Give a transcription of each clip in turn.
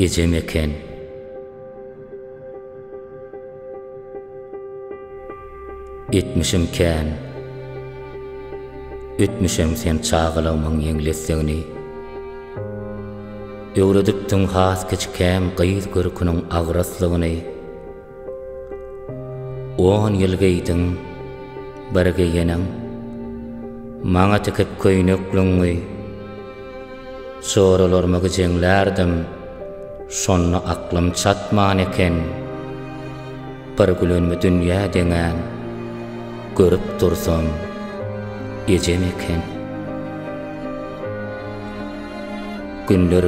ejem eken. Etmişim kän, ötmişim sen çağılamyň ýeňlesegini. Öwredipdiň has keçikkäm gyýyz görküniň agraslygyny. 10 ýyl geýdiň, birge ýeneň, maňa tekip köýnekliňi. Soralarmy güjeňlärdim, şonna aklym çatman eken. Bir gülenmi dünýä deňän, görüp dursam, ejem eken. Günler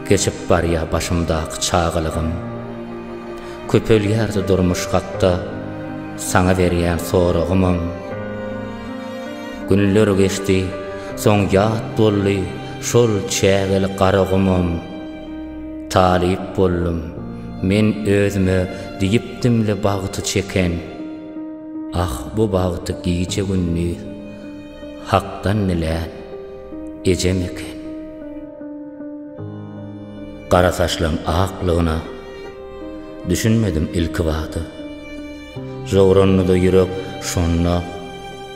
geçip barya başymdaky çağılygym. Köpelýärdi durmuş hakda, saňa berýän soragymam. Günler geçdi, soň ýat boldy, şol çägeli garagymam. Talip boldum, men özüme diýipdimle bagty çeken. Ah, bu bagty giýje günni, hakdan nilän, ejem eken. Qara saçlaryň aklygyna düşünmedim ilki wagty. Jogranlyda ýürek şonna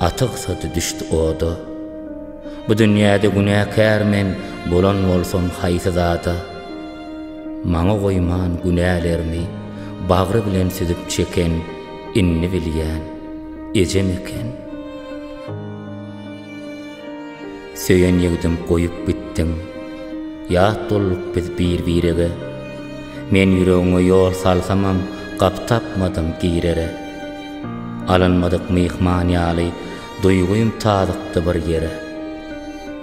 atyksaty düşdi oda. Bu dünýäde günäkär men bolan bolsam haýsy zata. Maňa goýman günälerimi bagry bilen südüp çeken inni bilýän, ejem eken. Söýen ýegdim goýup bitdim. Ýat dolup biz bir-birege. Men ýüregiňe ýol salsamam, gaptapmadım girere. Alanmadyk mihmanýaly, duýgum tazykdy bir ýere.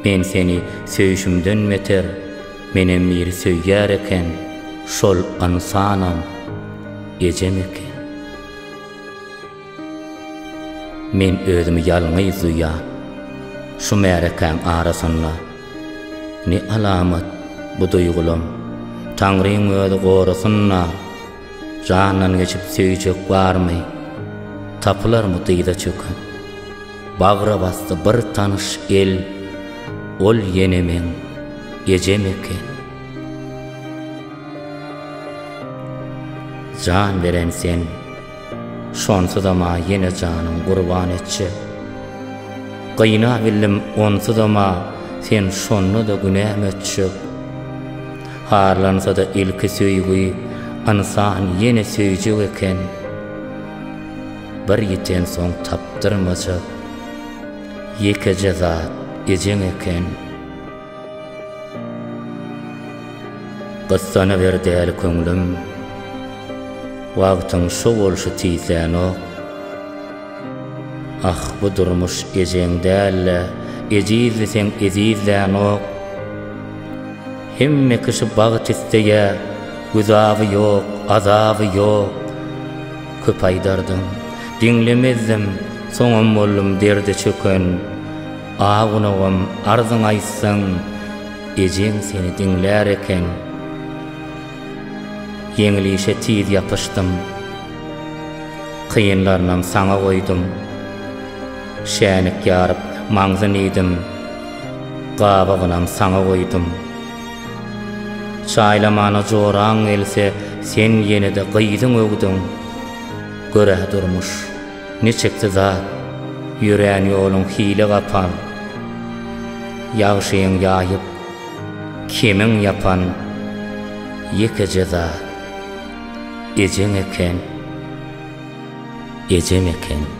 Men seni söýüşümden meter, menem bir söýýär eken, şol ansanam, ejem eken. Men özümi ýalňyz duýýan, şu märekäň arasynda. Ne alamat bu duýgulam, Taňryň özi gorasynda. Janan geçip söýjek barmy? Tapylarmy dyýda çöken? Bagra bastı bir tanış el, ol yenemen, ejem eken. Jan veren sen, şonsuzama yene janyň gurban etçe. Gyna bildim onsuzama, sen şonnu da günäm etçe. Harlansa da ilki söýgü, ansan yene söýjek eken. Bir ýeten soň tapdyrmaça, ýeke jazat ejem eken. Gassana berdäl köňlüm, wagtyň şo bolşy tiýsänok. Ah, bu durmuş ejeň dälle, ejizli sen ezizlänok. Hemme kişi bagyt isteýär, güzaby ýok, azaby ýok. Köp aýdardym, diňlemezdim, soňam boldum derde çöken. Agunawam arzyň aýtsaň, ejeň seni diňlär eken. Ýeňilişe tiz ýapyşdym, kıyınlarynam saňa goýdum. Şänik ýaryp maňzyn edim, gabagynam saňa goýdum. Çaýlamana joraň else, sen ýene-de gyýdyň öwdüň. Göre durmuş, neçekde zat, ýüren ýoluň hile gapan. Ýagşyň ýaýyp, kemiň ýapan, ýeke jazat, ejem eken, ejem eken.